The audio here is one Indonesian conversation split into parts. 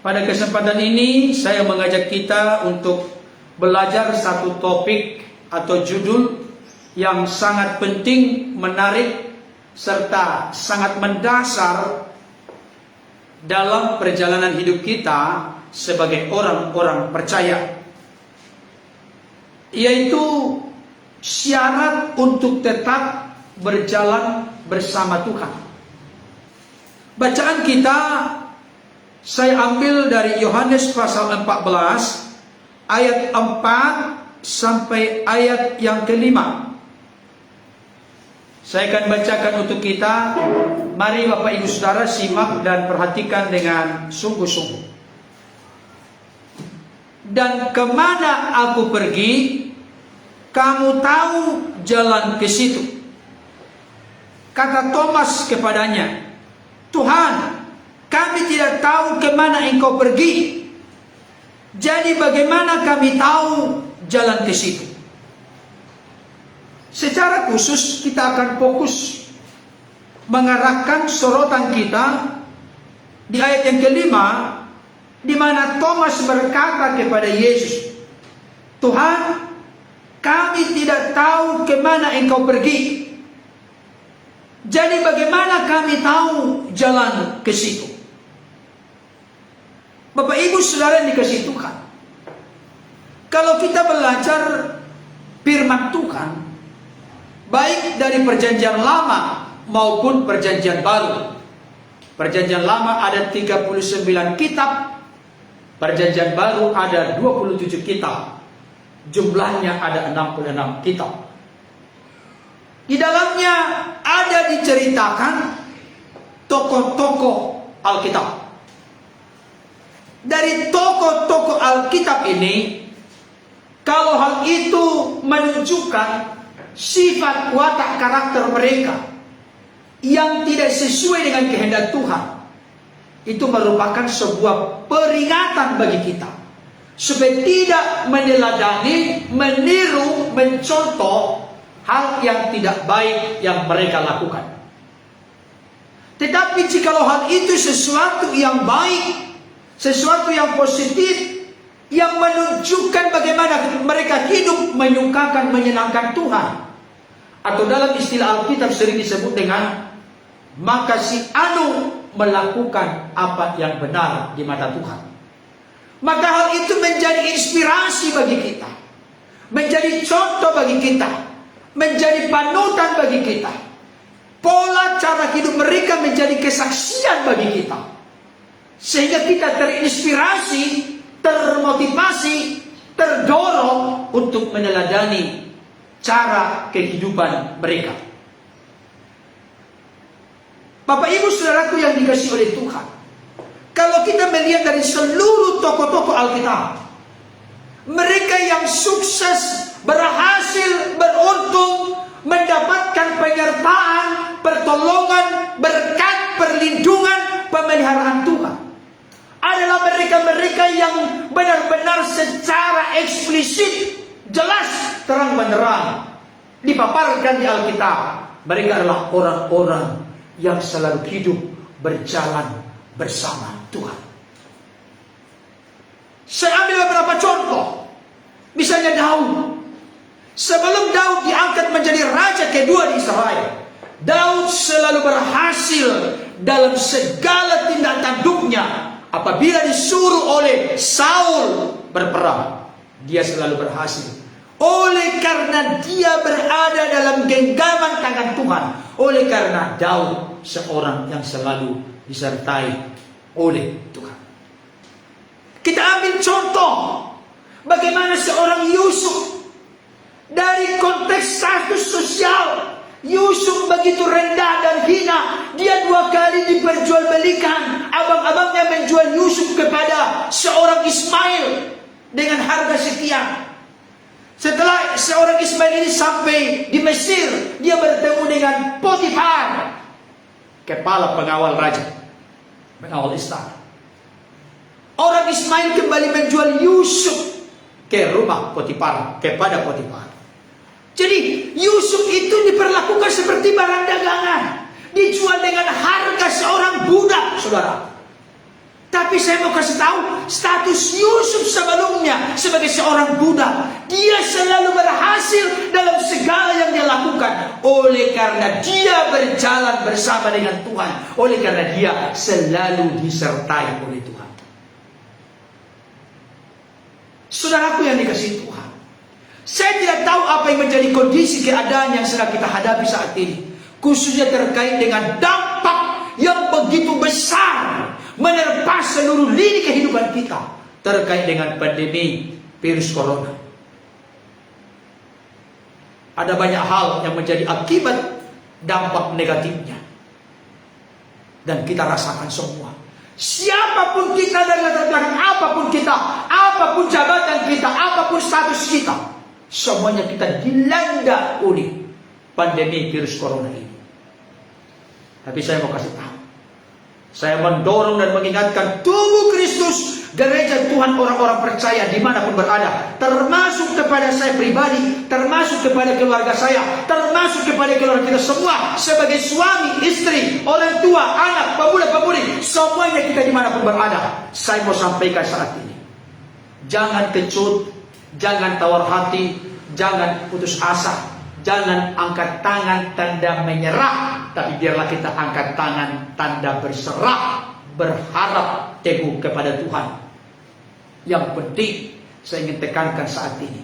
Pada kesempatan ini saya mengajak kita untuk belajar satu topik atau judul yang sangat penting, menarik, serta sangat mendasar dalam perjalanan hidup kita sebagai orang-orang percaya, yaitu syarat untuk tetap berjalan bersama Tuhan. Bacaan kita saya ambil dari Yohanes pasal 14 ayat 4 sampai ayat yang kelima. Saya akan bacakan untuk kita. Mari Bapak Ibu Saudara simak dan perhatikan dengan sungguh-sungguh. Dan kemana aku pergi, kamu tahu jalan ke situ. Kata Thomas kepadanya, Tuhan, kami tidak tahu kemana engkau pergi. Jadi bagaimana kami tahu jalan ke situ? Secara khusus kita akan fokus mengarahkan sorotan kita di ayat yang kelima, di mana Thomas berkata kepada Yesus, Tuhan, kami tidak tahu kemana engkau pergi. Jadi bagaimana kami tahu jalan ke situ? Bapak Ibu Saudara yang dikasihi Tuhan, kalau kita belajar firman Tuhan, baik dari perjanjian lama maupun perjanjian baru. Perjanjian lama ada 39 kitab, perjanjian baru ada 27 kitab. Jumlahnya ada 66 kitab. Di dalamnya ada diceritakan tokoh-tokoh Alkitab. Dari tokoh-tokoh Alkitab ini, kalau hal itu menunjukkan sifat watak karakter mereka yang tidak sesuai dengan kehendak Tuhan, itu merupakan sebuah peringatan bagi kita supaya tidak meneladani, meniru, mencontoh hal yang tidak baik yang mereka lakukan. Tetapi jikalau hal itu sesuatu yang baik, sesuatu yang positif, yang menunjukkan bagaimana mereka hidup menyukakan, menyenangkan Tuhan, atau dalam istilah Alkitab sering disebut dengan maka si anu melakukan apa yang benar di mata Tuhan, maka hal itu menjadi inspirasi bagi kita, menjadi contoh bagi kita, menjadi panutan bagi kita. Pola cara hidup mereka menjadi kesaksian bagi kita, sehingga kita terinspirasi, termotivasi, terdorong untuk meneladani cara kehidupan mereka. Bapak Ibu Saudaraku yang dikasihi oleh Tuhan, kalau kita melihat dari seluruh tokoh-tokoh Alkitab, mereka yang sukses, berhasil, beruntung, mendapatkan penyertaan, pertolongan, berkat, perlindungan, pemeliharaan Tuhan, adalah mereka-mereka yang benar-benar secara eksplisit, jelas, terang benderang dipaparkan di Alkitab. Mereka adalah orang-orang yang selalu hidup berjalan bersama Tuhan. Saya ambil beberapa contoh. Misalnya Daud. Sebelum Daud diangkat menjadi raja kedua di Israel, Daud selalu berhasil dalam segala tindak tanduknya. Apabila disuruh oleh Saul berperang, dia selalu berhasil. Oleh karena dia berada dalam genggaman tangan Tuhan. Oleh karena Daud seorang yang selalu disertai oleh Tuhan. Kita ambil contoh bagaimana seorang Yusuf, dari konteks status sosial, Yusuf begitu rendah dan hina. Dia 2 kali diperjualbelikan. Abang-abangnya menjual Yusuf kepada seorang Ismail dengan harga sekian. Setelah seorang Ismail ini sampai di Mesir, dia bertemu dengan Potifar, kepala pengawal raja, pengawal istana. Orang Ismail kembali menjual Yusuf ke rumah Potifar, kepada Potifar. Jadi Yusuf itu diperlakukan seperti barang dagangan, dijual dengan harga seorang budak, saudara. Tapi saya mau kasih tahu, status Yusuf sebelumnya sebagai seorang budak, dia selalu berhasil dalam segala yang dia lakukan. Oleh karena dia berjalan bersama dengan Tuhan. Oleh karena dia selalu disertai oleh Tuhan. Saudaraku yang dikasihi Tuhan, saya tidak tahu apa yang menjadi kondisi keadaan yang sedang kita hadapi saat ini, khususnya terkait dengan dampak yang begitu besar menerpa seluruh lini kehidupan kita terkait dengan pandemi virus corona. Ada banyak hal yang menjadi akibat dampak negatifnya, dan kita rasakan semua. Siapapun kita, dari latar belakang apapun kita, apapun jabatan kita, apapun status kita, semuanya kita dilanda oleh pandemi virus corona ini. Tapi saya mau kasih tahu, saya mendorong dan mengingatkan tubuh Kristus, gereja Tuhan, orang-orang percaya dimanapun berada, termasuk kepada saya pribadi, termasuk kepada keluarga saya, termasuk kepada keluarga kita semua, sebagai suami, istri, orang tua, anak, pemuda-pemudi, semuanya kita dimanapun berada. Saya mau sampaikan saat ini, jangan kecut, jangan tawar hati, jangan putus asa, jangan angkat tangan tanda menyerah. Tapi biarlah kita angkat tangan tanda berserah, berharap teguh kepada Tuhan. Yang penting saya ingin tekankan saat ini,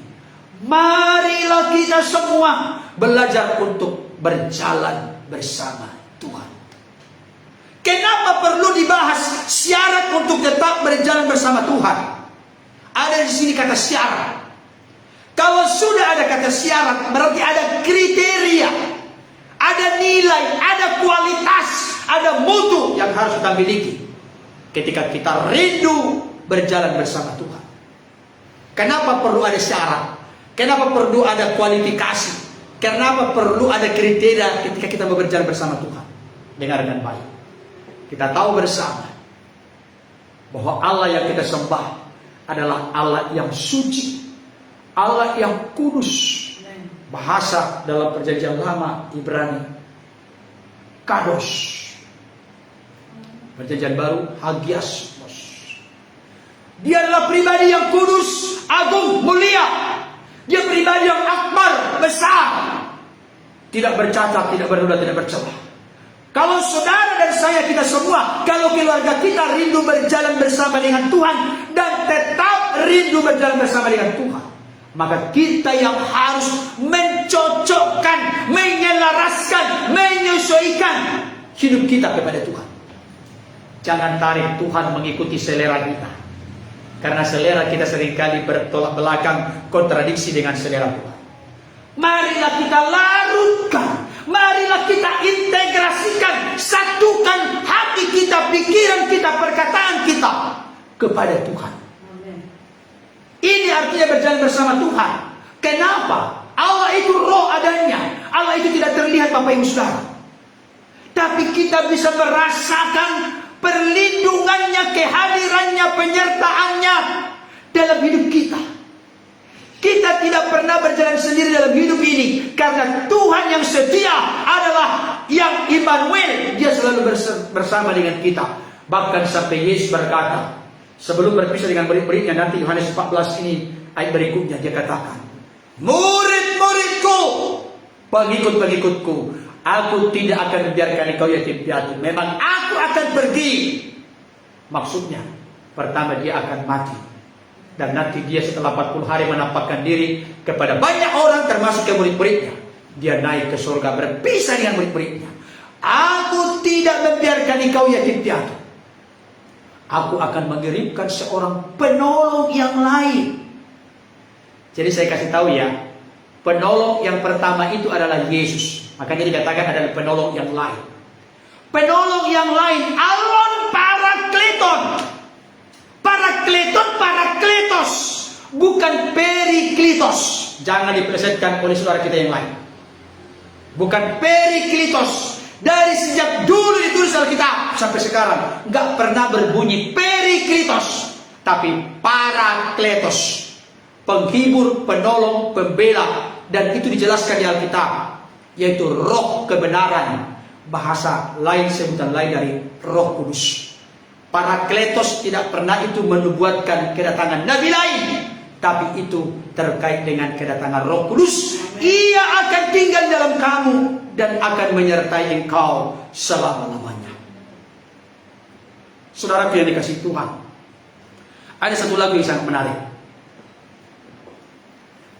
marilah kita semua belajar untuk berjalan bersama Tuhan. Kenapa perlu dibahas syarat untuk tetap berjalan bersama Tuhan? Ada di sini kata syarat. Kalau sudah ada kata syarat, berarti ada kriteria, ada nilai, ada kualitas, ada mutu yang harus kita miliki ketika kita rindu berjalan bersama Tuhan. Kenapa perlu ada syarat? Kenapa perlu ada kualifikasi? Kenapa perlu ada kriteria ketika kita mau berjalan bersama Tuhan? Dengar dengan baik. Kita tahu bersama bahwa Allah yang kita sembah adalah Allah yang suci, Allah yang kudus. Bahasa dalam perjanjian lama Ibrani, kados. Perjanjian baru, hagios. Dia adalah pribadi yang kudus, agung, mulia. Dia pribadi yang akbar, besar, tidak bercacat, tidak bernoda, tidak bercelah. Kalau saudara dan saya, kita semua, kalau keluarga kita rindu berjalan bersama dengan Tuhan dan tetap rindu berjalan bersama dengan Tuhan, maka kita yang harus mencocokkan, menyelaraskan, menyesuaikan hidup kita kepada Tuhan. Jangan tarik Tuhan mengikuti selera kita, karena selera kita seringkali bertolak belakang, kontradiksi dengan selera Tuhan. Marilah kita larutkan, marilah kita integrasikan, satukan hati kita, pikiran kita, perkataan kita kepada Tuhan. Ini artinya berjalan bersama Tuhan. Kenapa? Allah itu roh adanya. Allah itu tidak terlihat, Bapak Ibu Saudara. Tapi kita bisa merasakan perlindungannya, kehadirannya, penyertaannya dalam hidup kita. Kita tidak pernah berjalan sendiri dalam hidup ini, karena Tuhan yang setia adalah yang Immanuel. Dia selalu bersama dengan kita. Bahkan sampai Yesus berkata, sebelum berpisah dengan murid-muridnya, nanti Yohanes 14 ini ayat berikutnya, dia katakan, murid-muridku, pengikut-pengikutku, aku tidak akan membiarkan engkau yatim piatu. Memang aku akan pergi. Maksudnya, pertama dia akan mati, dan nanti dia setelah 40 hari menampakkan diri kepada banyak orang, termasuk ke murid-muridnya. Dia naik ke surga, berpisah dengan murid-muridnya. Aku tidak membiarkan engkau yatim piatu. Aku akan mengirimkan seorang penolong yang lain. Jadi saya kasih tahu ya, penolong yang pertama itu adalah Yesus. Makanya dikatakan adalah penolong yang lain. Penolong yang lain, alon parakleton. Parakleton, parakletos, bukan periklitos. Jangan dipelesetkan oleh saudara kita yang lain. Bukan periklitos. Dari sejak dulu ditulis Alkitab sampai sekarang nggak pernah berbunyi periklitos, tapi parakletos, penghibur, penolong, pembela. Dan itu dijelaskan di Alkitab, yaitu roh kebenaran. Bahasa lain, sebutan lain dari Roh Kudus. Parakletos tidak pernah itu menubuatkan kedatangan nabi lain, tapi itu terkait dengan kedatangan Roh Kudus. Ia akan tinggal dalam kamu dan akan menyertai engkau selama-lamanya. Saudara yang dikasih Tuhan, ada satu lagu yang sangat menarik.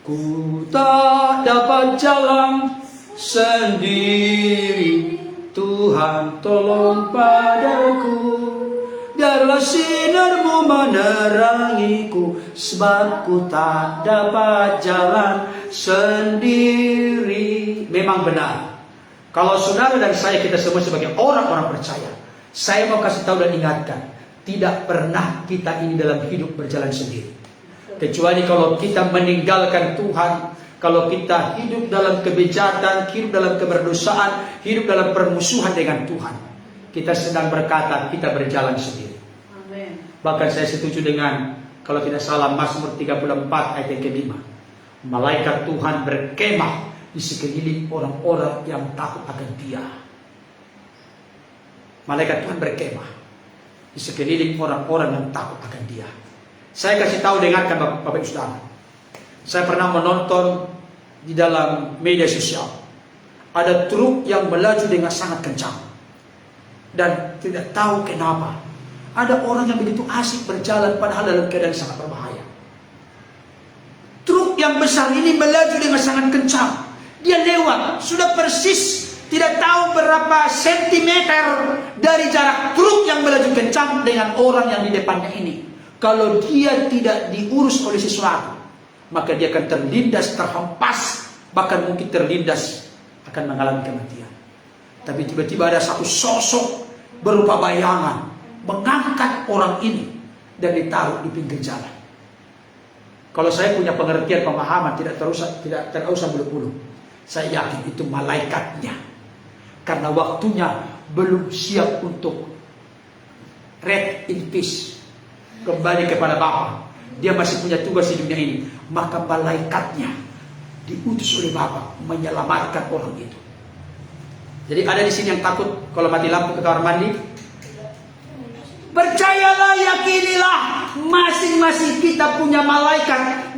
Ku tak dapat jalan sendiri, Tuhan tolong padaku. Biarlah sinarmu menerangiku, sebab ku tak dapat jalan sendiri. Memang benar. Kalau saudara dan saya, kita semua sebagai orang-orang percaya, saya mau kasih tahu dan ingatkan, tidak pernah kita ini dalam hidup berjalan sendiri. Kecuali kalau kita meninggalkan Tuhan, kalau kita hidup dalam kebejatan, hidup dalam keberdosaan, hidup dalam permusuhan dengan Tuhan, kita sedang berkata kita berjalan sendiri. Amen. Bahkan saya setuju dengan, kalau tidak salah, Mazmur 34 ayat yang ke-5. Malaikat Tuhan berkemah di sekeliling orang-orang yang takut akan Dia. Malaikat Tuhan berkemah di sekeliling orang-orang yang takut akan Dia. Saya kasih tahu, dengarkan Bapak Ibu Saudara. Saya pernah menonton di dalam media sosial, ada truk yang melaju dengan sangat kencang. Dan tidak tahu kenapa ada orang yang begitu asik berjalan padahal dalam keadaan sangat berbahaya. Truk yang besar ini melaju dengan sangat kencang. Dia lewat, sudah persis tidak tahu berapa sentimeter dari jarak truk yang melaju kencang dengan orang yang di depannya ini. Kalau dia tidak diurus oleh sesuatu, maka dia akan terlindas, terhempas, bahkan mungkin terlindas, akan mengalami kematian. Tapi tiba-tiba ada satu sosok berupa bayangan mengangkat orang ini dan ditaruh di pinggir jalan. Kalau saya punya pengertian, pemahaman, tidak usah bulu-bulu. Saya yakin itu malaikatnya. Karena waktunya belum siap untuk rest in peace, kembali kepada Bapa. Dia masih punya tugas di dunia ini. Maka malaikatnya diutus oleh Bapa menyelamatkan orang itu. Jadi ada di sini yang takut kalau mati lampu ke kamar mandi? Percayalah, yakinilah, masing-masing kita punya malaikat.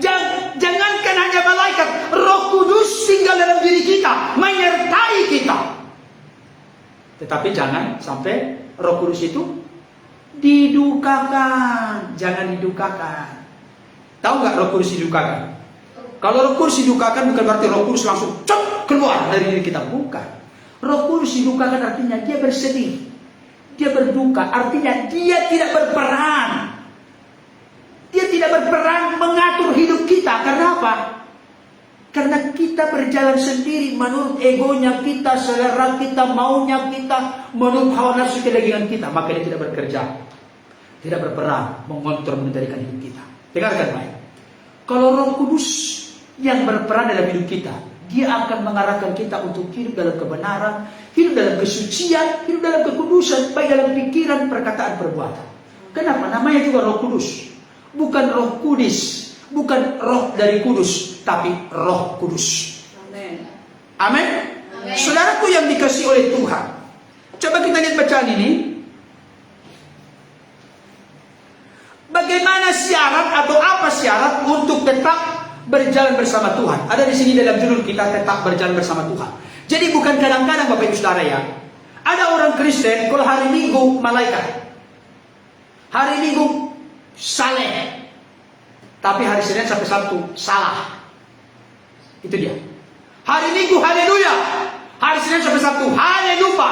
Jangankan hanya malaikat, Roh Kudus tinggal dalam diri kita, menyertai kita. Tetapi jangan sampai Roh Kudus itu didukakan. Jangan didukakan. Tahu nggak Roh Kudus didukakan? Kalau Roh Kudus didukakan bukan berarti Roh Kudus langsung keluar dari diri kita, bukan. Roh Kudus didukakan artinya dia bersedih, dia berduka, artinya dia tidak berperan. Dia tidak berperan mengatur hidup kita. Karena apa? Karena kita berjalan sendiri menurut egonya kita, selera kita, maunya kita, menurut hawa nafsu kedagingan kita. Maka dia tidak bekerja, tidak berperan mengontrol, mengendalikan hidup kita. Dengarkan baik. Kalau Roh Kudus yang berperan dalam hidup kita, Dia akan mengarahkan kita untuk hidup dalam kebenaran, hidup dalam kesucian, hidup dalam kekudusan, baik dalam pikiran, perkataan, perbuatan. Kenapa? Namanya juga Roh Kudus. Bukan Roh Kudus, bukan roh dari kudus, tapi Roh Kudus. Amin. Amin. Saudaraku yang dikasihi oleh Tuhan, coba kita lihat bacaan ini. Bagaimana syarat atau apa syarat untuk tetap berjalan bersama Tuhan? Ada di sini dalam judul kita, tetap berjalan bersama Tuhan. Jadi bukan kadang-kadang Bapak Ibu Saudara ya. Ada orang Kristen kalau hari Minggu malaikat, hari Minggu saleh, tapi hari Senin sampai Sabtu salah. Itu dia. Hari Minggu haleluya, hari Senin sampai Sabtu haleluya.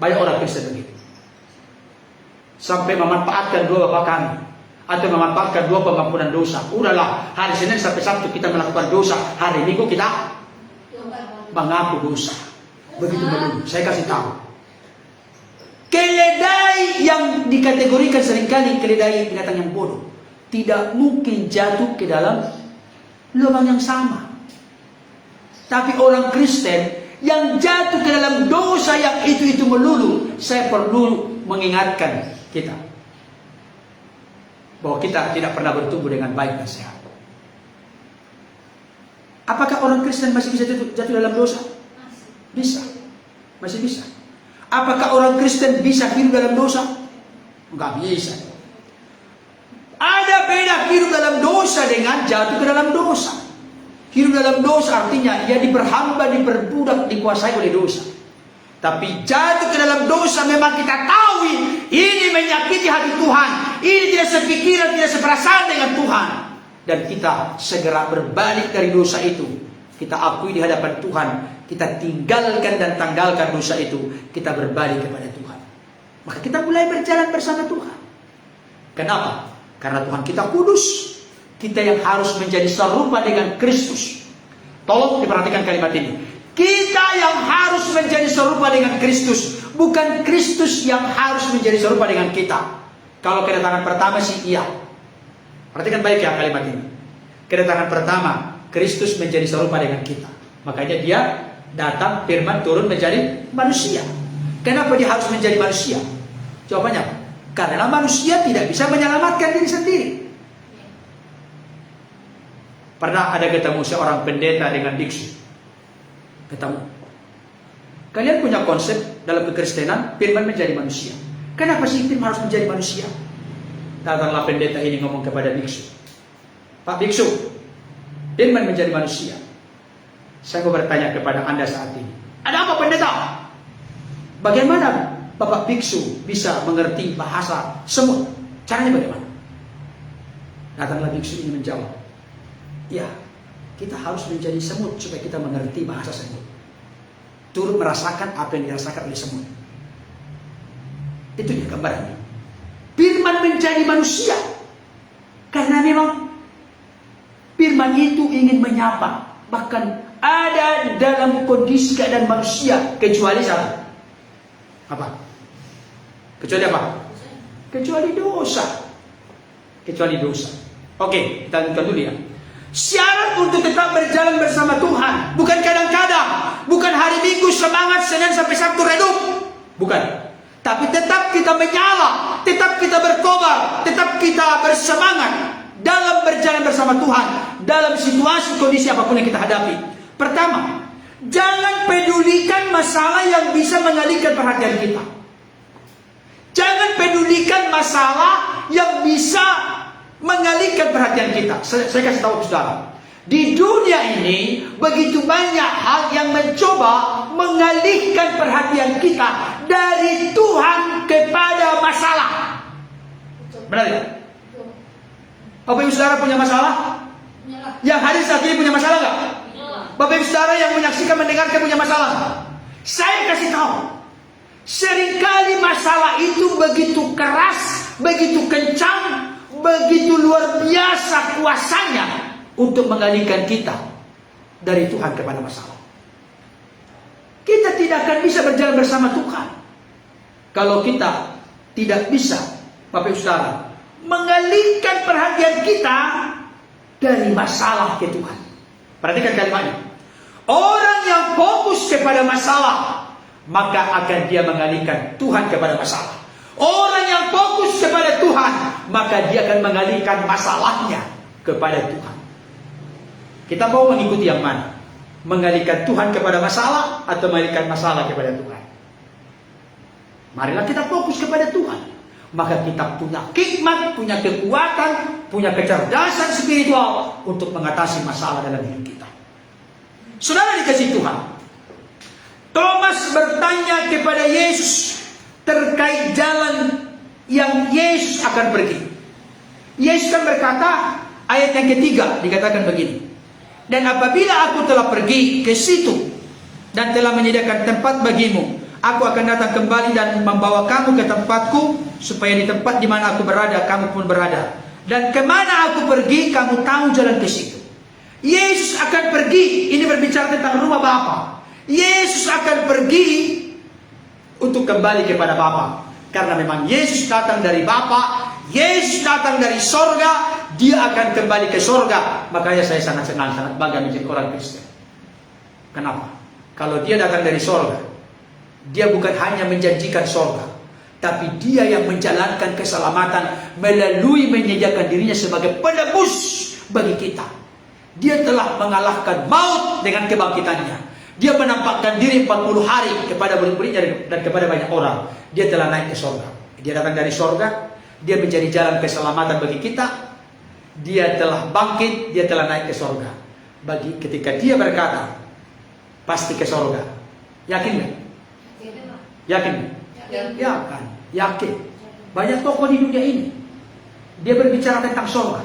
Banyak orang Kristen begitu. Sampai memanfaatkan dua bapak kami, atau memanfaatkan dua pengampunan dosa. Udahlah, hari Senin sampai Sabtu kita melakukan dosa, hari Minggu kita mengaku dosa. Begitu melulu. Saya kasih tahu, keledai yang dikategorikan seringkali keledai binatang yang bodoh tidak mungkin jatuh ke dalam lubang yang sama. Tapi orang Kristen yang jatuh ke dalam dosa yang itu melulu, saya perlu mengingatkan kita bahwa kita tidak pernah bertumbuh dengan baik dan sehat. Apakah orang Kristen masih bisa jatuh dalam dosa? Bisa. Masih bisa. Apakah orang Kristen bisa hidup dalam dosa? Nggak bisa. Ada beda hidup dalam dosa dengan jatuh ke dalam dosa. Hidup dalam dosa artinya ia diperhamba, diperbudak, dikuasai oleh dosa. Tapi jatuh ke dalam dosa memang kita tahu ini menyakiti hati Tuhan. Ini tidak sepikiran, tidak seperasaan dengan Tuhan. Dan kita segera berbalik dari dosa itu. Kita akui di hadapan Tuhan. Kita tinggalkan dan tanggalkan dosa itu. Kita berbalik kepada Tuhan. Maka kita mulai berjalan bersama Tuhan. Kenapa? Karena Tuhan kita kudus. Kita yang harus menjadi serupa dengan Kristus. Tolong diperhatikan kalimat ini. Kita yang harus menjadi serupa dengan Kristus. Bukan Kristus yang harus menjadi serupa dengan kita. Kalau kedatangan pertama sih iya. Perhatikan baik ya kalimat ini. Kedatangan pertama, Kristus menjadi serupa dengan kita. Makanya dia datang, firman turun menjadi manusia. Kenapa dia harus menjadi manusia? Jawabannya apa? Karena manusia tidak bisa menyelamatkan diri sendiri. Pernah ada ketemu seorang pendeta dengan biksu. Ketemu. Kalian punya konsep dalam kekristenan, firman menjadi manusia. Kenapa sih firman harus menjadi manusia? Datanglah pendeta ini ngomong kepada biksu. Pak biksu, firman menjadi manusia. Saya mau bertanya kepada Anda saat ini. Ada apa pendeta? Bagaimana Bapak biksu bisa mengerti bahasa semut? Caranya bagaimana? Datanglah biksu ini menjawab. Ya, kita harus menjadi semut supaya kita mengerti bahasa semut. Turut merasakan apa yang dirasakan oleh semut. Itu dia gambarannya. Firman menjadi manusia. Karena memang firman itu ingin menyapa. Bahkan ada dalam kondisi keadaan manusia. Kecuali satu. Apa? Kecuali apa? Kecuali dosa. Kecuali dosa. Oke, kita lanjutkan dulu ya. Syarat untuk tetap berjalan bersama Tuhan bukan kadang-kadang, bukan hari Minggu semangat Senin sampai Sabtu redup, bukan. Tapi tetap kita menyala, tetap kita berkobar, tetap kita bersemangat dalam berjalan bersama Tuhan dalam situasi kondisi apapun yang kita hadapi. Pertama, jangan pedulikan masalah yang bisa mengalihkan perhatian kita. Jangan pedulikan masalah yang bisa mengalihkan perhatian kita. Saya kasih tahu saudara, di dunia ini begitu banyak hal yang mencoba mengalihkan perhatian kita dari Tuhan kepada masalah. Benar ya? Bapak ibu saudara punya masalah? Yang hadir saat ini punya masalah nggak? Bapak ibu saudara yang menyaksikan mendengarkan punya masalah? Saya kasih tahu, seringkali masalah itu begitu keras, begitu kencang, begitu luar biasa kuasanya untuk mengalihkan kita dari Tuhan kepada masalah. Kita tidak akan bisa berjalan bersama Tuhan kalau kita tidak bisa, Bapak Ibu Saudara, mengalihkan perhatian kita dari masalah ke Tuhan. Perhatikan kalimatnya. Orang yang fokus kepada masalah, maka akan dia mengalihkan Tuhan kepada masalah. Orang yang fokus kepada Tuhan, maka dia akan mengalihkan masalahnya kepada Tuhan. Kita mau mengikuti yang mana? Mengalihkan Tuhan kepada masalah atau mengalihkan masalah kepada Tuhan? Marilah kita fokus kepada Tuhan. Maka kita punya hikmat, punya kekuatan, punya kecerdasan spiritual untuk mengatasi masalah dalam hidup kita. Saudara dikasih Tuhan, Thomas bertanya kepada Yesus terkait jalan yang Yesus akan pergi. Yesus kan berkata, ayat yang ketiga dikatakan begini. Dan apabila aku telah pergi ke situ dan telah menyediakan tempat bagimu, aku akan datang kembali dan membawa kamu ke tempatku, supaya di tempat di mana aku berada, kamu pun berada. Dan kemana aku pergi, kamu tahu jalan ke situ. Yesus akan pergi, ini berbicara tentang rumah Bapa. Yesus akan pergi untuk kembali kepada Bapa. Karena memang Yesus datang dari Bapa, Yesus datang dari sorga, dia akan kembali ke sorga. Makanya saya sangat senang, sangat bangga menjadi orang Kristen. Kenapa? Kalau dia datang dari sorga, dia bukan hanya menjanjikan sorga, tapi dia yang menjalankan keselamatan melalui menyediakan dirinya sebagai penebus bagi kita. Dia telah mengalahkan maut dengan kebangkitannya. Dia menampakkan diri 40 hari kepada murid-muridnya dan kepada banyak orang. Dia telah naik ke sorga. Dia datang dari sorga, Dia menjadi jalan keselamatan bagi kita. Dia telah bangkit, dia telah naik ke sorga. Bagi ketika dia berkata, pasti ke sorga. Yakin nggak? Yakin? Ya kan? Yakin. Banyak tokoh di dunia ini, dia berbicara tentang sorga,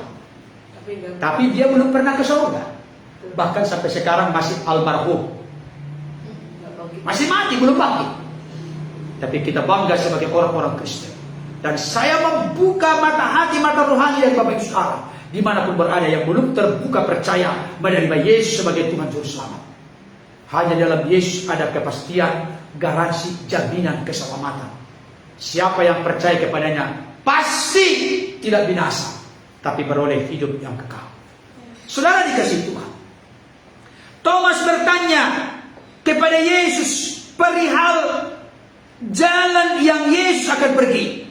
tapi dia belum pernah ke sorga. Bahkan sampai sekarang masih almarhum, masih mati, belum bangkit. Tapi kita bangga sebagai orang-orang Kristen. Dan saya membuka mata hati, mata rohani dari Bapak Ibu Saudara, dimanapun berada yang belum terbuka percaya menerima Yesus sebagai Tuhan Juru Selamat. Hanya dalam Yesus ada kepastian, garansi, jaminan keselamatan. Siapa yang percaya kepadanya pasti tidak binasa, tapi beroleh hidup yang kekal. Saudara dikasih Tuhan, Thomas bertanya kepada Yesus perihal jalan yang Yesus akan pergi.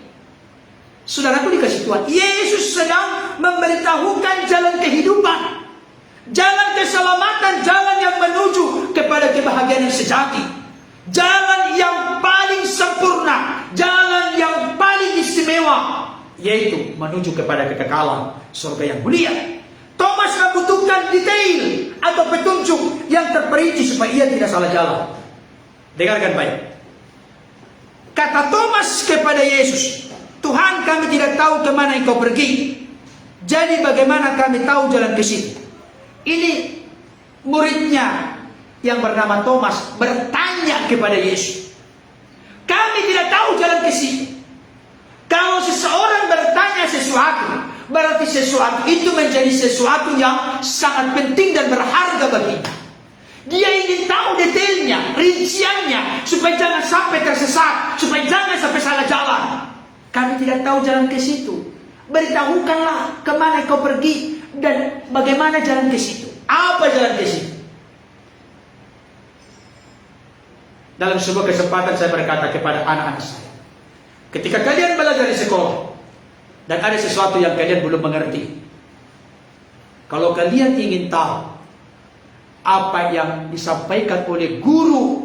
Saudaraku dikasih Tuhan, Yesus sedang memberitahukan jalan kehidupan, jalan keselamatan, jalan yang menuju kepada kebahagiaan yang sejati, jalan yang paling sempurna, jalan yang paling istimewa, yaitu menuju kepada kekekalan surga yang mulia. Thomas membutuhkan detail atau petunjuk yang terperinci supaya ia tidak salah jalan. Dengarkan baik. Kata Thomas kepada Yesus, Tuhan, kami tidak tahu kemana engkau pergi. Jadi bagaimana kami tahu jalan ke situ? Ini muridnya yang bernama Thomas bertanya kepada Yesus. Kami tidak tahu jalan ke situ. Kalau seseorang bertanya sesuatu, berarti sesuatu itu menjadi sesuatu yang sangat penting dan berharga baginya. Dia ingin tahu detailnya, rinciannya, supaya jangan sampai tersesat, supaya jangan sampai salah jalan. Kami tidak tahu jalan ke situ. Beritahukanlah kemana kau pergi dan bagaimana jalan ke situ. Apa jalan ke situ? Dalam sebuah kesempatan saya berkata kepada anak-anak saya, ketika kalian belajar di sekolah dan ada sesuatu yang kalian belum mengerti, kalau kalian ingin tahu apa yang disampaikan oleh guru,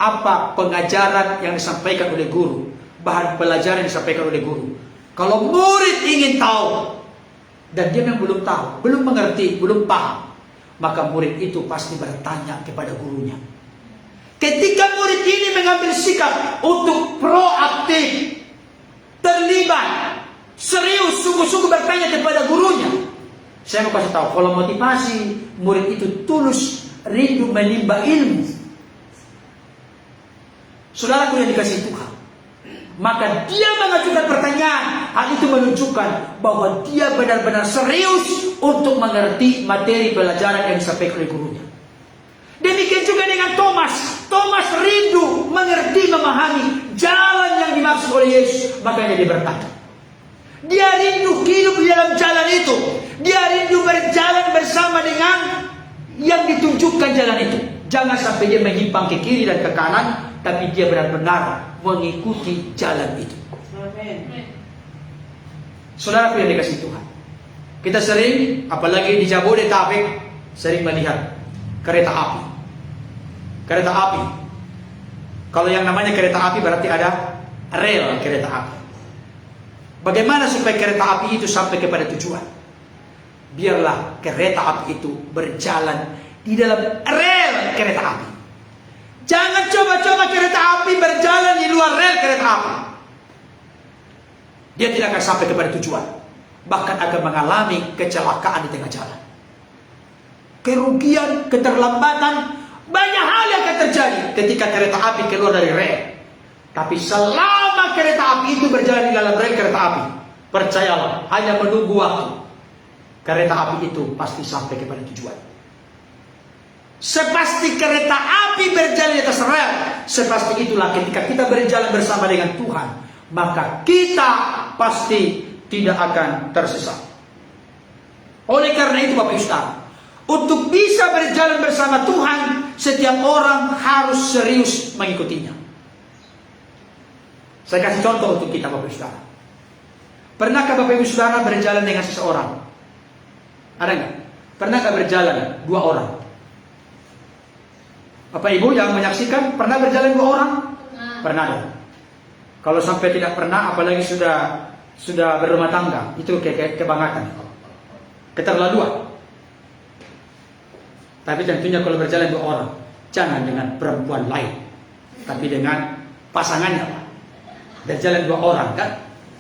apa pengajaran yang disampaikan oleh guru, bahan pelajaran yang disampaikan oleh guru, kalau murid ingin tahu dan dia memang belum tahu, belum mengerti, belum paham, maka murid itu pasti bertanya kepada gurunya. Ketika murid ini mengambil sikap untuk proaktif, terlibat, serius, sungguh-sungguh bertanya kepada gurunya, saya mau kasih tahu, kalau motivasi murid itu tulus, rindu menimba ilmu, saudaraku yang dikasihi Tuhan, maka dia mengajukan pertanyaan. Hal itu menunjukkan bahwa dia benar-benar serius untuk mengerti materi pelajaran yang disampaikan oleh gurunya. Demikian juga dengan Thomas. Thomas rindu mengerti, memahami jalan yang dimaksud oleh Yesus. Makanya dia bertanya. Dia rindu hidup di dalam jalan itu. Dia rindu berjalan bersama dengan yang ditunjukkan jalan itu. Jangan sampai dia menyimpang ke kiri dan ke kanan, tapi dia benar-benar mengikuti jalan itu. Saudaraku yang dikasihi Tuhan, kita sering, apalagi di Jabodetabek, sering melihat kereta api. Kereta api. Kalau yang namanya kereta api berarti ada rel kereta api. Bagaimana supaya kereta api itu sampai kepada tujuan? Biarlah kereta api itu berjalan di dalam rel kereta api. Jangan coba-coba kereta api berjalan di luar rel kereta api. Dia tidak akan sampai kepada tujuan. Bahkan akan mengalami kecelakaan di tengah jalan. Kerugian, keterlambatan, banyak hal yang akan terjadi ketika kereta api keluar dari rel. Tapi selama kereta api itu berjalan di dalam rel kereta api, percayalah, hanya menunggu waktu, kereta api itu pasti sampai kepada tujuan. Sepasti kereta api berjalan di atas rel, sepasti itulah ketika kita berjalan bersama dengan Tuhan, maka kita pasti tidak akan tersesat. Oleh karena itu Bapak Ibu Saudara, untuk bisa berjalan bersama Tuhan, setiap orang harus serius mengikutinya. Saya kasih contoh untuk kita Bapak Ibu Saudara. Pernahkah Bapak Ibu Saudara berjalan dengan seseorang? Ada nggak? Pernahkah berjalan dua orang? Bapak Ibu yang menyaksikan pernah berjalan dua orang? Pernah. Kalau sampai tidak pernah, apalagi sudah sudah berumah tangga, itu kebangetan, keterlaluan. Tapi tentunya kalau berjalan dua orang, jangan dengan perempuan lain, tapi dengan pasangannya. Berjalan dua orang kan,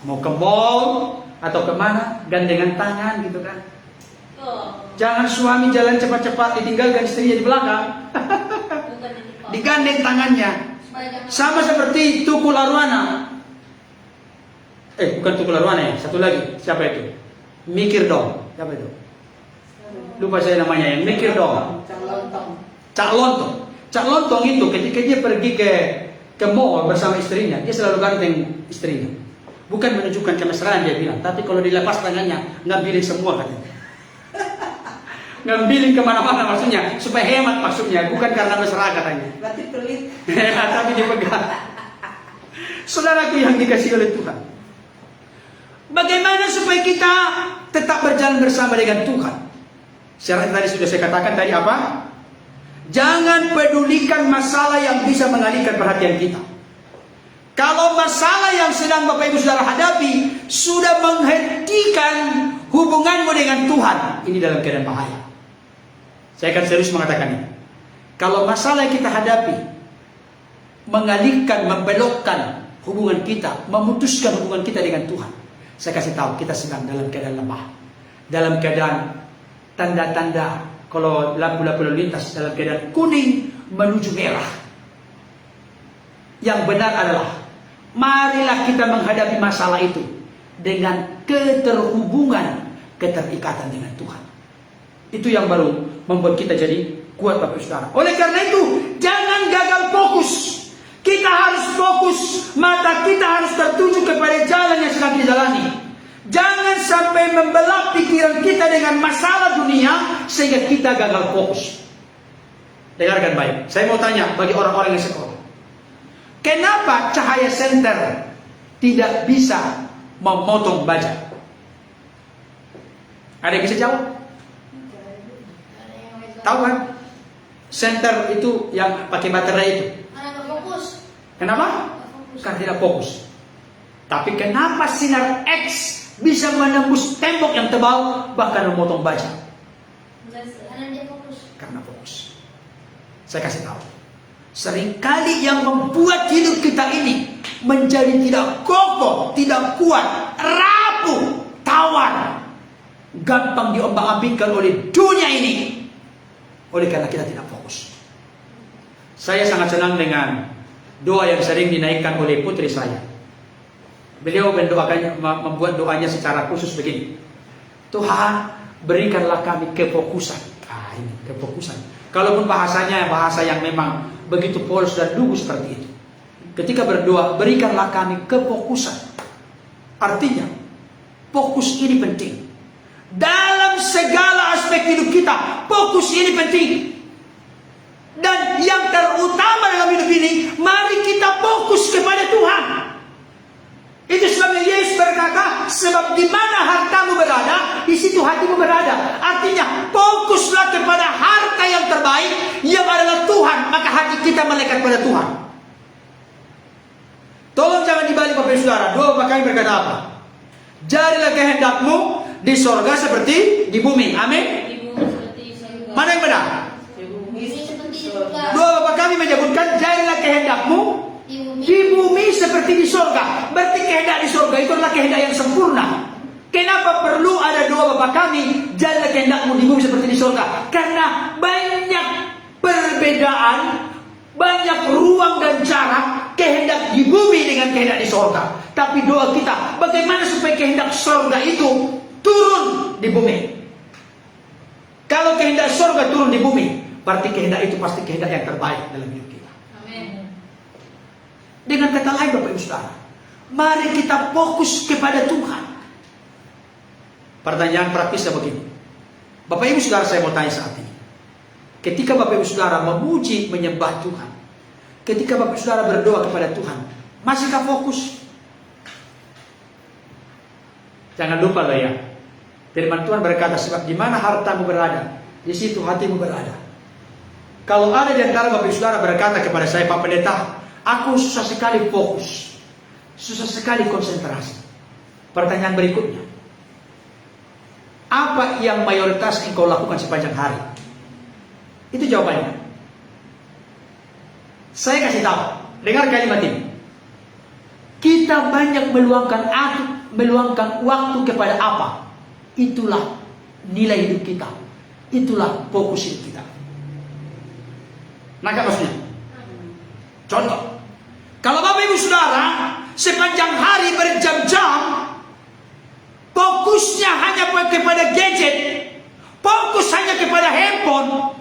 mau ke mall atau kemana, gandengan tangan gitu kan. Jangan suami jalan cepat-cepat ditinggalkan istrinya di belakang. Digandeng tangannya. Sama seperti Tukul Arwana. Bukan Tukul Arwana ya, satu lagi. Siapa itu? Mikir dong. Siapa itu? Lupa saya namanya, yang mikir dong. Cak Lontong. Cak Lontong itu ketika dia pergi ke mall bersama istrinya, dia selalu gandeng istrinya. Bukan menunjukkan kemesraan dia bilang, tapi kalau dilepas tangannya, ngambilin semua katanya. Ngambilin kemana-mana maksudnya, supaya hemat maksudnya, bukan karena mesra katanya. Berarti pelit. Tapi dipegang. Saudaraku yang dikasih oleh Tuhan, bagaimana supaya kita tetap berjalan bersama dengan Tuhan? Syarat tadi sudah saya katakan tadi apa? Jangan pedulikan masalah yang bisa mengalihkan perhatian kita. Kalau masalah yang sedang Bapak Ibu Saudara hadapi sudah menghentikan hubunganmu dengan Tuhan, ini dalam keadaan bahaya. Saya akan serius mengatakan ini. Kalau masalah yang kita hadapi mengalihkan, membelokkan hubungan kita, memutuskan hubungan kita dengan Tuhan, saya kasih tahu kita sedang dalam keadaan lemah, dalam keadaan tanda-tanda kalau lampu-lampu lalu lintas dalam keadaan kuning menuju merah. Yang benar adalah marilah kita menghadapi masalah itu dengan keterhubungan, keterikatan dengan Tuhan. Itu yang baru membuat kita jadi kuat, Bapak Saudara. Oleh karena itu, jangan gagal fokus. Kita harus fokus, mata kita harus tertuju kepada jalan yang sedang dijalani. Jangan sampai membelah pikiran kita dengan masalah dunia sehingga kita gagal fokus. Dengarkan baik. Saya mau tanya bagi orang-orang yang sekolah. Kenapa cahaya senter tidak bisa memotong baja? Ada yang bisa jawab? Tahu kan? Senter itu yang pakai baterai itu. Karena fokus. Kenapa? Karena tidak fokus. Tapi kenapa sinar X bisa menembus tembok yang tebal bahkan memotong baja? Karena dia fokus. Karena fokus. Saya kasih tahu. Seringkali yang membuat hidup kita ini menjadi tidak kokoh, tidak kuat, rapuh, tawar, gampang diombang-ambingkan oleh dunia ini. Oleh karena kita tidak fokus. Saya sangat senang dengan doa yang sering dinaikkan oleh putri saya. Beliau membuat doanya secara khusus begini. Tuhan, berikanlah kami kefokusan. Ini kefokusan. Kalaupun bahasanya bahasa yang memang begitu polos dan lugu seperti itu. Ketika berdoa, berikanlah kami kefokusan. Artinya, fokus ini penting. Dalam segala aspek hidup kita, fokus ini penting. Dan yang terutama dalam hidup ini, mari kita fokus kepada Tuhan. Itu sebabnya Yesus berkata, sebab di mana hartamu berada, di situ hatimu berada. Artinya, fokuslah kepada harta yang terbaik, yang adalah Tuhan. Maka hati kita melekat pada Tuhan. Tolong jangan dibalik, Bapak Ibu Saudara. Doa Bapak kami berkata apa? Jadilah kehendakmu di sorga seperti di bumi. Amin. Mana yang benar? Doa Bapak kami menyebutkan, jadilah kehendakmu di bumi seperti di sorga. Berarti kehendak di sorga itu adalah kehendak yang sempurna. Kenapa perlu ada doa Bapa kami, jadilah kehendakmu di bumi seperti di sorga? Karena banyak perbedaan, banyak ruang dan jarak kehendak di bumi dengan kehendak di sorga. Tapi doa kita, bagaimana supaya kehendak sorga itu turun di bumi? Kalau kehendak sorga turun di bumi, berarti kehendak itu pasti kehendak yang terbaik dalam hidup kita. Amin. Dengan kata lain Bapak Ibu Saudara, mari kita fokus kepada Tuhan. Pertanyaan praktisnya begini. Bapak Ibu Saudara, saya mau tanya saat ini. Ketika Bapak Ibu Saudara memuji, menyembah Tuhan, ketika Bapak Ibu Saudara berdoa kepada Tuhan, masihkah fokus? Jangan lupa loh ya, firman Tuhan berkata, sebab di mana hartamu berada, di situ hatimu berada. Kalau ada di antara Bapak Ibu Saudara berkata kepada saya, Pak Pendeta, aku susah sekali fokus, susah sekali konsentrasi. Pertanyaan berikutnya, apa yang mayoritas engkau lakukan sepanjang hari? Itu jawabannya. Saya kasih tahu, dengar kalimat ini. Kita banyak meluangkan waktu kepada apa? Itulah nilai hidup kita. Itulah fokus hidup kita. Nangkap maksudnya? Contoh, kalau Bapak Ibu Saudara sepanjang hari berjam-jam fokusnya hanya kepada gadget, fokus hanya kepada handphone.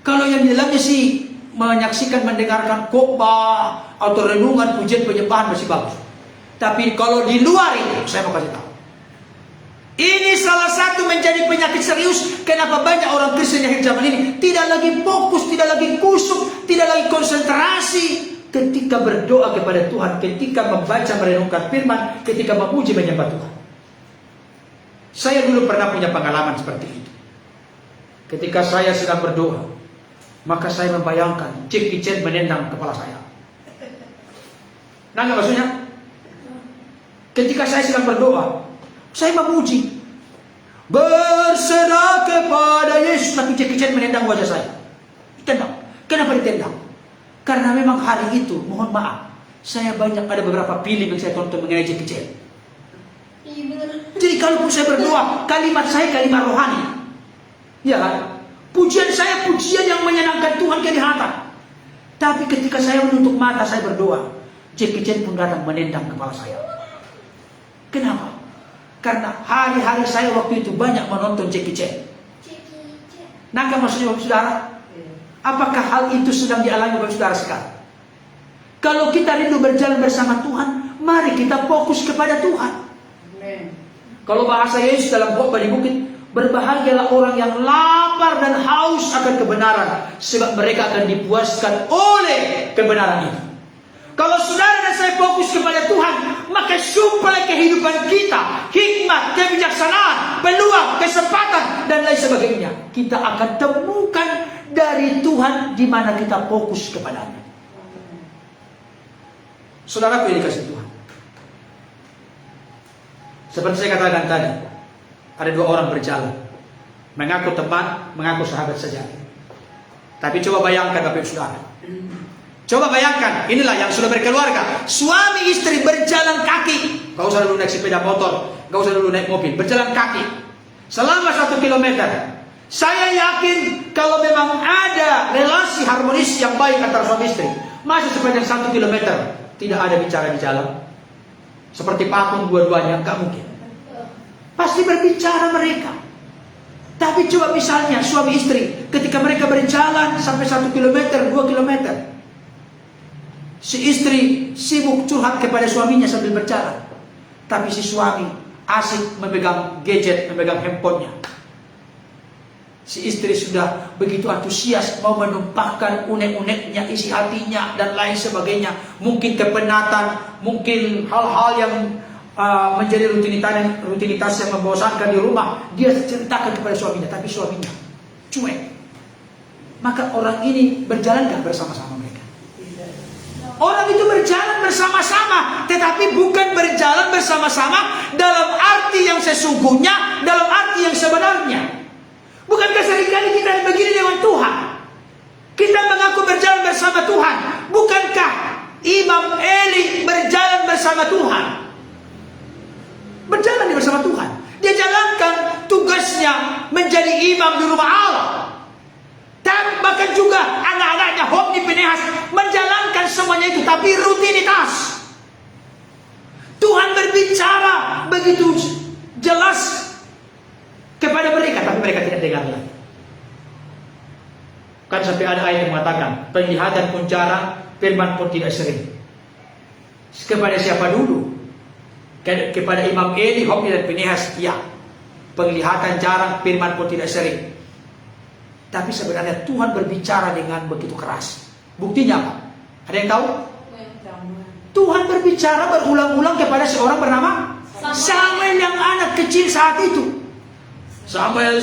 Kalau yang di dalamnya sih menyaksikan, mendengarkan khotbah atau renungan, pujian, penyembahan masih bagus. Tapi kalau di luar itu, saya mau kasih tahu, ini salah satu menjadi penyakit serius. Kenapa banyak orang Kristen yang zaman ini tidak lagi fokus, tidak lagi kusuk, tidak lagi konsentrasi ketika berdoa kepada Tuhan, ketika membaca merenungkan firman, ketika memuji menyembah Tuhan. Saya dulu pernah punya pengalaman seperti itu. Ketika saya sedang berdoa, maka saya membayangkan Jackie Chan menendang kepala saya. Nah, nggak maksudnya? Ketika saya sedang berdoa, saya memuji, berserah kepada Yesus, tapi Jackie Chan menendang wajah saya. Ditendang. Kenapa ditendang? Karena memang hari itu, mohon maaf, saya banyak ada beberapa film yang saya tonton mengenai Jackie Chan. Jadi kalaupun saya berdoa, kalimat saya kalimat rohani, ya kan? Pujian saya pujian yang menyenangkan Tuhan kelihatan. Tapi ketika saya menutup mata saya berdoa, Jackie Chan pun datang menendang kepala saya. Kenapa? Karena hari-hari saya waktu itu banyak menonton Jackie Chan. Nah, maksudnya Bapak Saudara, apakah hal itu sedang dialami Bapak Saudara sekarang? Kalau kita rindu berjalan bersama Tuhan, mari kita fokus kepada Tuhan. Kalau bahasa Yesus dalam khotbah di bukit, berbahagialah orang yang lapar dan haus akan kebenaran, sebab mereka akan dipuaskan oleh kebenaran itu. Kalau saudara dan saya fokus kepada Tuhan, maka suplai kehidupan kita, hikmat, kebijaksanaan, peluang, kesempatan, dan lain sebagainya, kita akan temukan dari Tuhan di mana kita fokus kepadanya. Saudara pilih kasih Tuhan. Seperti saya katakan tadi, ada dua orang berjalan, mengaku teman, mengaku sahabat sejati. Tapi coba bayangkan Bapak Ibu Saudara, coba bayangkan, inilah yang sudah berkeluarga, suami istri berjalan kaki, gak usah dulu naik sepeda motor, gak usah dulu naik mobil, berjalan kaki selama 1 kilometer. Saya yakin kalau memang ada relasi harmonis yang baik antara suami istri, masa sepanjang 1 kilometer tidak ada bicara di jalan seperti patung dua-duanya, gak mungkin. Pasti berbicara mereka. Tapi coba misalnya suami istri, ketika mereka berjalan sampai 1 kilometer, 2 kilometer, si istri sibuk curhat kepada suaminya sambil berjalan, tapi si suami asik memegang gadget, memegang handphonenya. Si istri sudah begitu antusias mau menumpahkan unek-uneknya, isi hatinya, dan lain sebagainya. Mungkin kepenatan, mungkin hal-hal yang menjadi rutinitas yang membosankan di rumah, dia ceritakan kepada suaminya, tapi suaminya cuek. Maka orang ini berjalan gak bersama-sama mereka? Orang itu berjalan bersama-sama, tetapi bukan berjalan bersama-sama dalam arti yang sesungguhnya, dalam arti yang sebenarnya. Bukankah seringkali kita begini dengan Tuhan? Kita mengaku berjalan bersama Tuhan. Bukankah Imam Eli berjalan bersama Tuhan? Berjalan bersama Tuhan. Dia jalankan tugasnya menjadi imam di rumah Allah. Dan bahkan juga anak-anaknya Hofni Pinehas menjalankan semuanya itu, tapi rutinitas. Tuhan berbicara begitu jelas kepada mereka, tapi mereka tidak dengar lagi. Kan sampai ada ayat yang mengatakan, penglihatan pun jarang, firman pun tidak sering. Kepada siapa dulu? Kepada Imam Eli, Hofni dan Pinehas, ya. Penglihatan jarang, firman pun tidak sering. Tapi sebenarnya Tuhan berbicara dengan begitu keras. Buktinya apa? Ada yang tahu? Tuhan berbicara berulang-ulang kepada seorang bernama Samuel yang anak kecil saat itu. Samuel,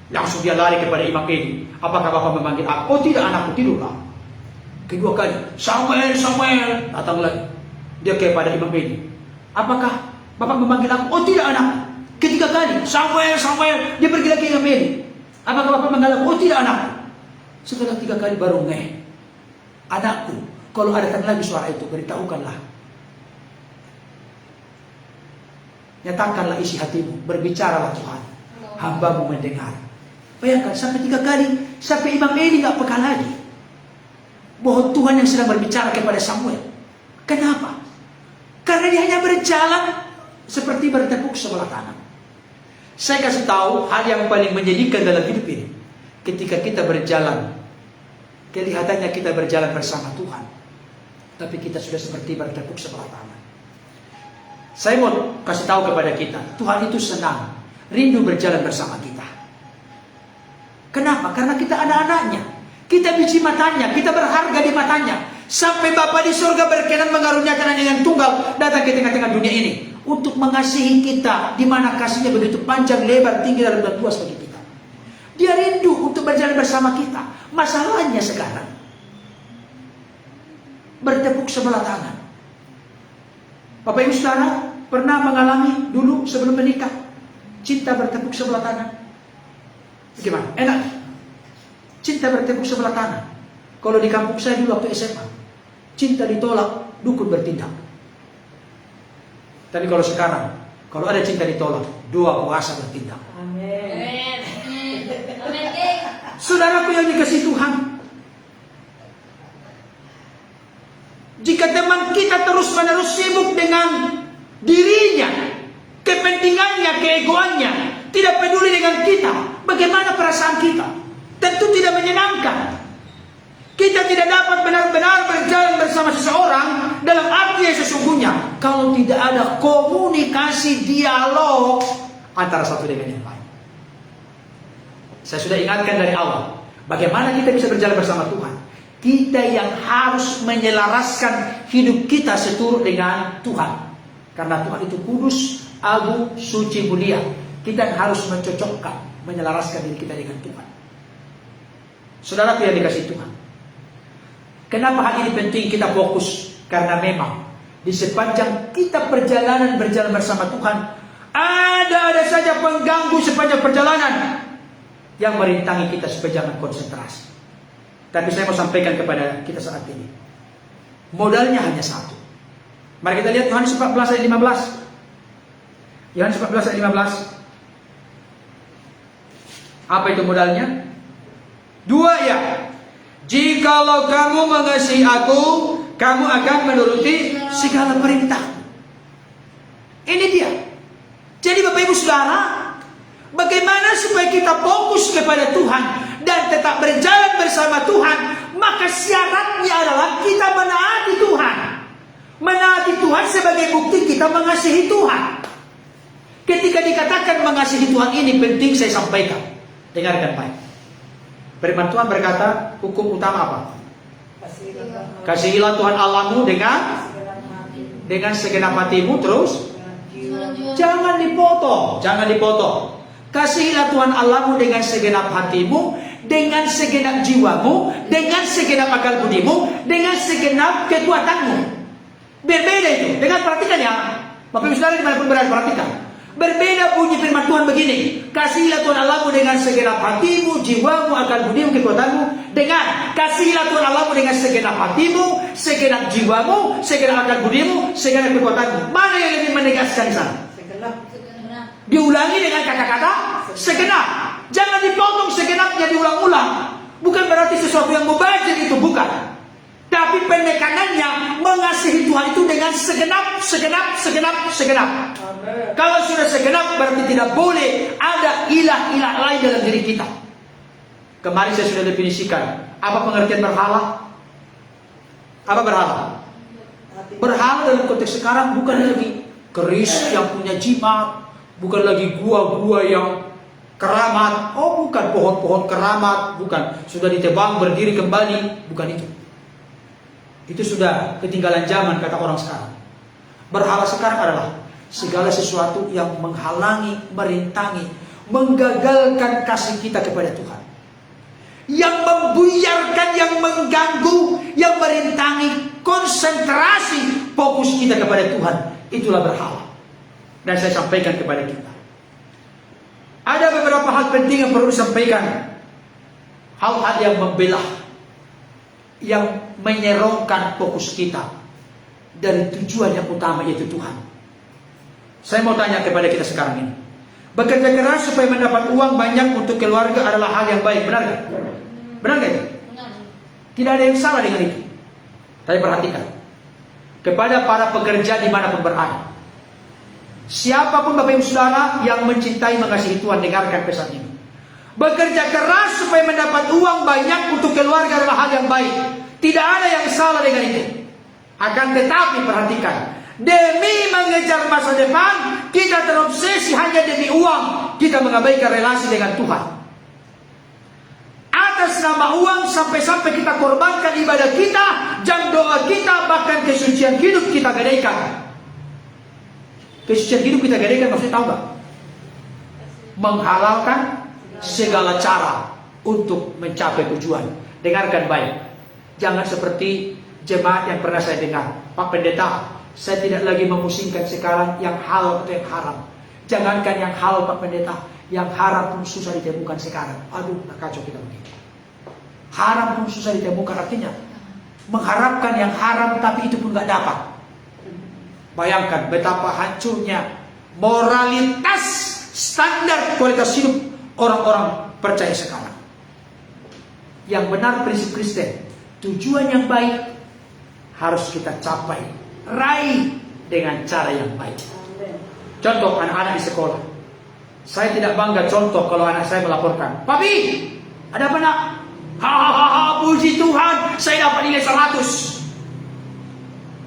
langsung dia lari kepada Imam Eli. Apakah Bapak memanggil aku? Oh tidak, anakku, tidurlah. Kedua kali, Samuel, datang lagi. Dia kepada Imam Eli. Apakah Bapak memanggil aku? Oh tidak anak. Ketiga kali, Samuel, dia pergi lagi ke Meli. Apakah Bapak memanggil aku? Oh tidak anak. Setelah 3 kali baru ngeh. Anakku, kalau ada lagi suara itu, beritahukanlah. Nyatakanlah isi hatimu, berbicaralah Tuhan. Hambamu mendengar. Bayangkan, sampai 3 kali, sampai Imam Eli gak peka lagi bahwa Tuhan yang sedang berbicara kepada Samuel. Kenapa? Karena dia hanya berjalan seperti bertepuk sebelah tangan. Saya kasih tahu hal yang paling menyedihkan dalam hidup ini. Ketika kita berjalan, kelihatannya kita berjalan bersama Tuhan, tapi kita sudah seperti bertepuk sebelah tangan. Saya mau kasih tahu kepada kita, Tuhan itu senang, rindu berjalan bersama kita. Kenapa? Karena kita anak-anaknya. Kita biji matanya, kita berharga di matanya. Sampai Bapa di surga berkenan mengaruniakan anaknya yang tunggal datang ke tengah-tengah dunia ini untuk mengasihi kita, di mana kasihnya begitu panjang, lebar, tinggi, dan luas bagi kita. Dia rindu untuk berjalan bersama kita. Masalahnya sekarang bertepuk sebelah tangan. Bapak Ibu Saudara pernah mengalami dulu sebelum menikah cinta bertepuk sebelah tangan? Gimana? Enak? Cinta bertepuk sebelah tangan. Kalau di kampung saya dulu waktu SMA, cinta ditolak, dukun bertindak. Tapi kalau sekarang, kalau ada cinta ditolak, doa puasa bertindak. Amin. Amin. Saudaraku yang dikasihi Tuhan, jika teman kita terus-menerus sibuk dengan dirinya, kepentingannya, keegoannya, tidak peduli dengan kita, bagaimana perasaan kita? Tentu tidak menyenangkan. Kita tidak dapat benar-benar berjalan bersama seseorang dalam arti yang sesungguhnya kalau tidak ada komunikasi, dialog antara satu dengan yang lain. Saya sudah ingatkan dari awal, bagaimana kita bisa berjalan bersama Tuhan. Kita yang harus menyelaraskan hidup kita seturut dengan Tuhan. Karena Tuhan itu kudus, agung, suci, mulia. Kita harus mencocokkan, menyelaraskan diri kita dengan Tuhan. Saudara yang dikasihi Tuhan, kenapa hal ini penting kita fokus? Karena memang di sepanjang kita berjalan bersama Tuhan, ada saja pengganggu sepanjang perjalanan yang merintangi kita supaya jangan konsentrasi. Tapi saya mau sampaikan kepada kita saat ini, modalnya hanya satu. Mari kita lihat Yohanes 14 ayat 15. Yohanes 14 ayat 15. Apa itu modalnya? 2 ya. Jikalau kamu mengasihi aku, kamu akan menuruti segala perintah. Ini dia. Jadi Bapak Ibu Saudara, bagaimana supaya kita fokus kepada Tuhan dan tetap berjalan bersama Tuhan? Maka syaratnya adalah kita menaati Tuhan. Menaati Tuhan sebagai bukti kita mengasihi Tuhan. Ketika dikatakan mengasihi Tuhan ini penting saya sampaikan. Dengarkan baik. Firman Tuhan berkata, hukum utama apa? Kasihilah Tuhan Allahmu dengan segenap hatimu, terus jangan dipotong. Kasihilah Tuhan Allahmu dengan segenap hatimu, dengan segenap jiwamu, dengan segenap akal budimu, dengan segenap kekuatanmu. Berbeda itu. Dengan perhatikan ya, Bapak Ibu Saudara dimanapun berada, perhatikan. Berbeda bunyi firman Tuhan begini. Kasihilah Tuhan Allahmu dengan segenap hatimu, jiwamu, akal budimu, kekuatanmu. Dengan kasihilah Tuhan Allahmu dengan segenap hatimu, segenap jiwamu, segenap akal budimu, segenap kekuatanmu. Mana yang lebih menegaskan di sana? Diulangi dengan kata-kata segenap. Jangan dipotong segenapnya, diulang-ulang. Bukan berarti sesuatu yang mubazir itu, bukan. Tapi penekanannya mengasihi Tuhan itu dengan segenap. Kalau sudah segenap berarti tidak boleh ada ilah-ilah lain dalam diri kita. Kemarin saya sudah definisikan apa pengertian berhala. Apa berhala? Berhala dalam konteks sekarang bukan lagi keris yang punya jimat, bukan lagi gua-gua yang keramat. Oh bukan, pohon-pohon keramat, bukan. Sudah ditebang berdiri kembali, bukan itu. Itu sudah ketinggalan zaman kata orang sekarang. Berhala sekarang adalah segala sesuatu yang menghalangi, merintangi, menggagalkan kasih kita kepada Tuhan. Yang membuyarkan, yang mengganggu, yang merintangi konsentrasi fokus kita kepada Tuhan. itulah berhala. Dan saya sampaikan kepada kita, ada beberapa hal penting yang perlu disampaikan. Hal-hal yang membelah, yang menyerongkan fokus kita dari tujuan yang utama, yaitu Tuhan. Saya mau tanya kepada kita sekarang ini, bekerja keras supaya mendapat uang banyak untuk keluarga adalah hal yang baik, benar gak? Benar gak itu? Tidak ada yang salah dengan itu. Tapi perhatikan, kepada para pekerja dimanapun berada, siapapun Bapak Ibu Saudara yang mencintai mengasihi Tuhan, dengarkan pesan ini. Bekerja keras supaya mendapat uang banyak untuk keluarga adalah hal yang baik. Tidak ada yang salah dengan itu. Akan tetapi perhatikan, demi mengejar masa depan, kita terobsesi hanya demi uang. Kita mengabaikan relasi dengan Tuhan. Atas nama uang sampai-sampai kita korbankan ibadah kita, jam doa kita, bahkan kesucian hidup kita gadaikan. Kesucian hidup kita gadaikan maksudnya tahu gak? Menghalalkan segala cara untuk mencapai tujuan. Dengarkan baik, jangan seperti jemaat yang pernah saya dengar, Pak Pendeta, saya tidak lagi memusingkan sekarang yang halal atau yang haram. Jangankan yang halal Pak Pendeta, yang haram pun susah ditemukan sekarang. Aduh, kacau kita begitu. Haram pun susah ditemukan, artinya mengharapkan yang haram tapi itu pun gak dapat. Bayangkan betapa hancurnya moralitas, standar kualitas hidup orang-orang percaya sekarang. Yang benar prinsip Kristen, tujuan yang baik harus kita capai, raih dengan cara yang baik. Contoh anak-anak di sekolah. Saya tidak bangga contoh kalau anak saya melaporkan, "Papi, ada apa nak?" "Hahaha, puji Tuhan, saya dapat nilai 100."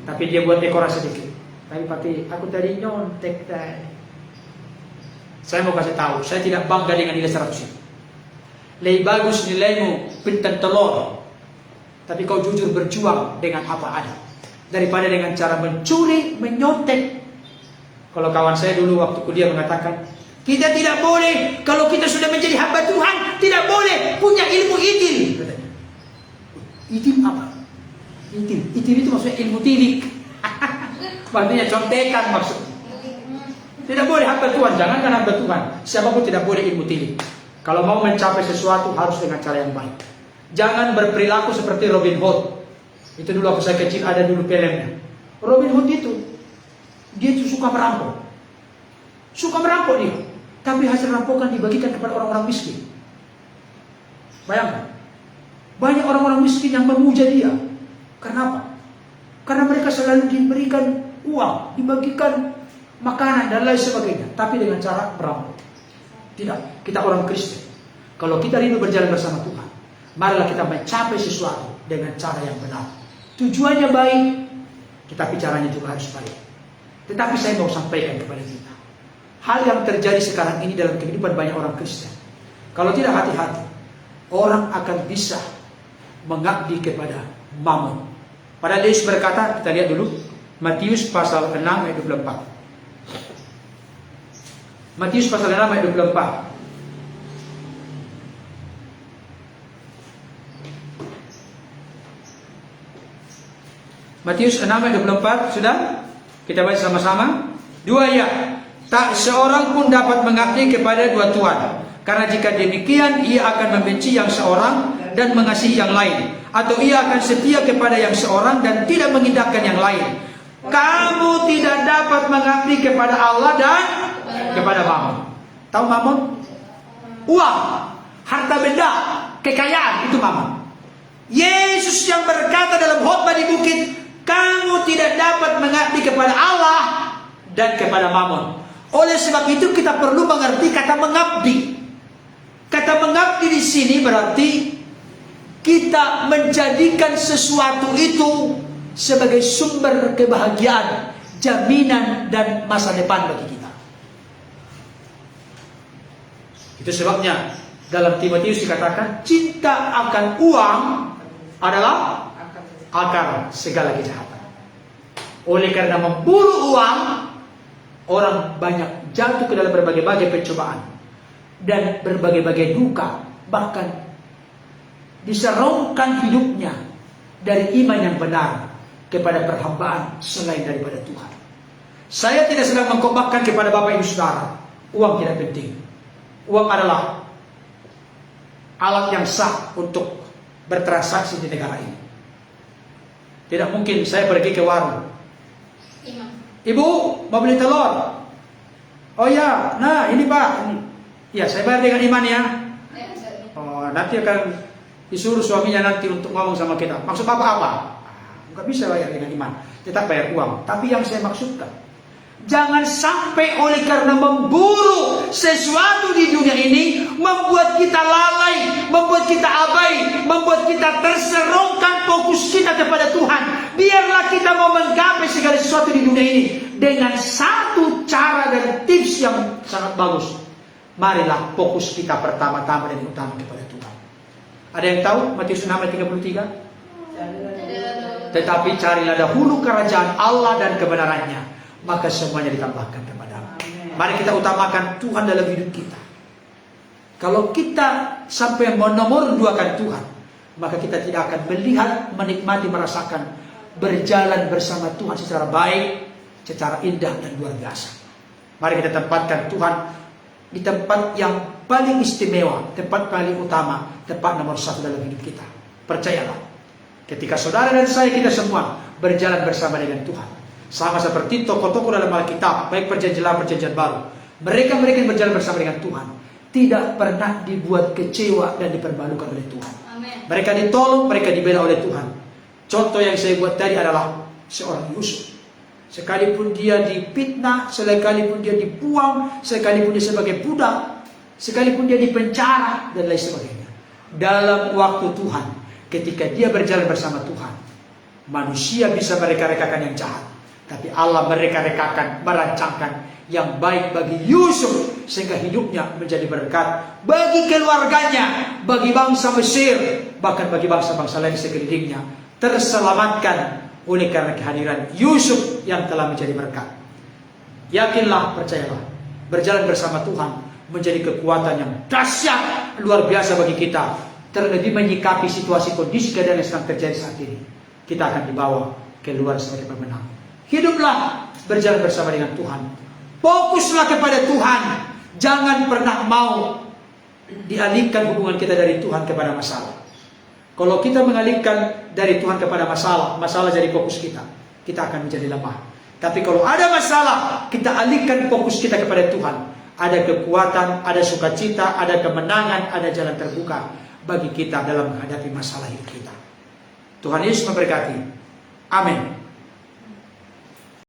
Tapi dia buat dekorasi sedikit. "Tapi papi, aku tadi nyontek tadi." Saya mau kasih tahu, saya tidak bangga dengan nilai 100 itu. Lebih bagus nilaimu pintan telur, tapi kau jujur berjuang dengan apa ada, daripada dengan cara mencuri, menyontek. Kalau kawan saya dulu waktu kuliah mengatakan, kita tidak boleh, kalau kita sudah menjadi hamba Tuhan, tidak boleh punya ilmu itil. Itil apa? Itil itu maksudnya ilmu tilik. Maksudnya contekan maksudnya. Tidak boleh hamba Tuhan, jangankan hamba Tuhan, siapapun tidak boleh ilmu tilik. Kalau mau mencapai sesuatu harus dengan cara yang baik. Jangan berperilaku seperti Robin Hood. Itu dulu waktu saya kecil ada dulu filmnya. Robin Hood itu, dia itu suka merampok. Suka merampok dia. Tapi hasil rampokan dibagikan kepada orang-orang miskin. Bayangkan, banyak orang-orang miskin yang memuja dia. Kenapa? Karena mereka selalu diberikan uang, dibagikan makanan dan lain sebagainya, tapi dengan cara merampok. Tidak, kita orang Kristen, kalau kita rindu berjalan bersama Tuhan, marilah kita mencapai sesuatu dengan cara yang benar. Tujuannya baik, tetapi caranya juga harus baik. Tetapi saya mau sampaikan kepada kita, hal yang terjadi sekarang ini dalam kehidupan banyak orang Kristen, kalau tidak hati-hati, orang akan bisa mengabdi kepada Mammon. Padahal Yesus berkata, kita lihat dulu Matius pasal 6 ayat 24. Matius pasal 6 ayat 24. Matius 6 ayat 24, sudah? Kita baca sama-sama. 2 ayat. Tak seorang pun dapat mengabdi kepada dua tuan, karena jika demikian ia akan membenci yang seorang dan mengasihi yang lain, atau ia akan setia kepada yang seorang dan tidak mengindahkan yang lain. Kamu tidak dapat mengabdi kepada Allah dan kepada Mammon. Tahu Mammon? Uang, harta benda, kekayaan, itu Mammon. Yesus yang berkata dalam khotbah di bukit, kamu tidak dapat mengabdi kepada Allah dan kepada Mammon. Oleh sebab itu kita perlu mengerti kata mengabdi. Kata mengabdi di sini berarti kita menjadikan sesuatu itu sebagai sumber kebahagiaan, jaminan dan masa depan bagi kita. Itu sebabnya dalam Timotius dikatakan cinta akan uang adalah akar segala kejahatan. Oleh karena memburu uang, orang banyak jatuh ke dalam berbagai-bagai pencobaan dan berbagai-bagai duka, bahkan diserongkan hidupnya dari iman yang benar kepada perhambaan selain daripada Tuhan. Saya tidak sedang mengkomakkan kepada Bapak Ibu Saudara, uang tidak penting. Uang adalah alat yang sah untuk bertransaksi di negara ini. Tidak mungkin saya pergi ke warung, Ibu mau beli telur. Oh ya, nah ini Pak. Ya, saya bayar dengan iman ya. Oh, nanti akan disuruh suaminya nanti untuk ngomong sama kita. Maksud Bapak apa? Enggak bisa bayar dengan iman, tetap bayar uang. Tapi yang saya maksudkan, jangan sampai oleh karena memburu sesuatu di dunia ini membuat kita lalai, membuat kita abai, membuat kita terserongkan fokus kita kepada Tuhan. Biarlah kita mau menggapai segala sesuatu di dunia ini dengan satu cara dan tips yang sangat bagus. Marilah fokus kita pertama-tama dan utama kepada Tuhan. Ada yang tahu Matius 6 ayat 33? Tetapi carilah dahulu kerajaan Allah dan kebenarannya, maka semuanya ditambahkan kepadamu. Mari kita utamakan Tuhan dalam hidup kita. Kalau kita sampai menomor duakan Tuhan, maka kita tidak akan melihat, menikmati, merasakan berjalan bersama Tuhan secara baik, secara indah dan luar biasa. Mari kita tempatkan Tuhan di tempat yang paling istimewa, tempat paling utama, tempat nomor 1 dalam hidup kita. Percayalah, ketika saudara dan saya, kita semua berjalan bersama dengan Tuhan, sama seperti tokoh-tokoh dalam Alkitab, baik perjanjian lama perjanjian baru, mereka yang berjalan bersama dengan Tuhan tidak pernah dibuat kecewa dan dipermalukan oleh Tuhan. Amen. Mereka ditolong, mereka dibela oleh Tuhan. Contoh yang saya buat tadi adalah seorang Yusuf. Sekalipun dia dipitnah, sekalipun dia dibuang, sekalipun dia sebagai budak, sekalipun dia dipenjara dan lain sebagainya, dalam waktu Tuhan, ketika dia berjalan bersama Tuhan, manusia bisa mereka-rekakan yang jahat, tapi Allah mereka-rekakan, merancangkan yang baik bagi Yusuf, sehingga hidupnya menjadi berkat bagi keluarganya, bagi bangsa Mesir, bahkan bagi bangsa-bangsa lain sekelilingnya, terselamatkan oleh karena kehadiran Yusuf yang telah menjadi berkat. Yakinlah, percayalah, berjalan bersama Tuhan menjadi kekuatan yang dahsyat, luar biasa bagi kita. Terlebih menyikapi situasi kondisi keadaan yang sedang terjadi saat ini, kita akan dibawa keluar sebagai pemenang. Hiduplah berjalan bersama dengan Tuhan. Fokuslah kepada Tuhan. Jangan pernah mau dialihkan hubungan kita dari Tuhan kepada masalah. Kalau kita mengalihkan dari Tuhan kepada masalah, masalah jadi fokus kita, kita akan menjadi lemah. Tapi kalau ada masalah, kita alihkan fokus kita kepada Tuhan. Ada kekuatan, ada sukacita, ada kemenangan, ada jalan terbuka bagi kita dalam menghadapi masalah hidup kita. Tuhan Yesus memberkati. Amin.